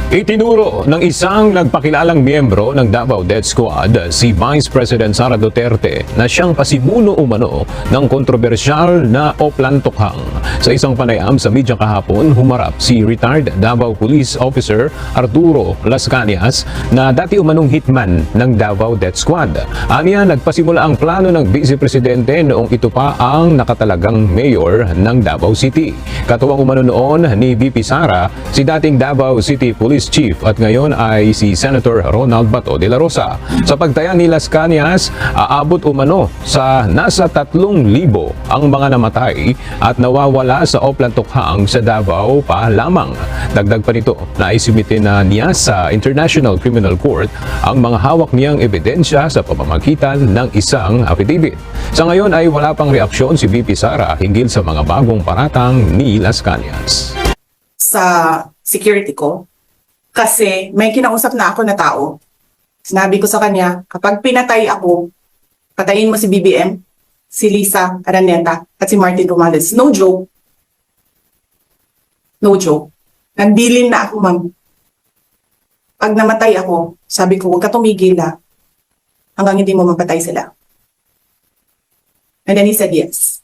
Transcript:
Itinuro ng isang nagpakilalang miyembro ng Davao Death Squad, si Vice President Sara Duterte, na siyang pasimuno umano ng kontrobersyal na Oplan Tokhang. Sa isang panayam sa media kahapon, humarap si retired Davao Police Officer Arturo Las Cañas na dati umanong hitman ng Davao Death Squad. Aniya, nagpasimula ang plano ng Vice Presidente noong ito pa ang nakatalagang mayor ng Davao City. Katuwang umano noon ni VP Sara, si dating Davao City Police Chief at ngayon ay si Senator Ronald Bato de la Rosa. Sa pagtaya ni Las Cañas, aabot umano sa nasa 3,000 ang mga namatay at nawawala sa Oplan Tokhang sa Davao pa lamang. Dagdag pa nito, naisumite na niya sa International Criminal Court ang mga hawak niyang ebidensya sa pamamagitan ng isang affidavit. Sa ngayon ay wala pang reaksyon si VP Sara hinggil sa mga bagong paratang ni Las Cañas. Sa security ko, kasi may kinausap na ako na tao. Sinabi ko sa kanya, kapag pinatay ako, patayin mo si BBM, si Lisa Araneta, at si Martin Romales. No joke. No joke. Nagbilin na ako, ma'am. Pag namatay ako, sabi ko, huwag ka tumigil hanggang hindi mo mapatay sila. And then he said yes.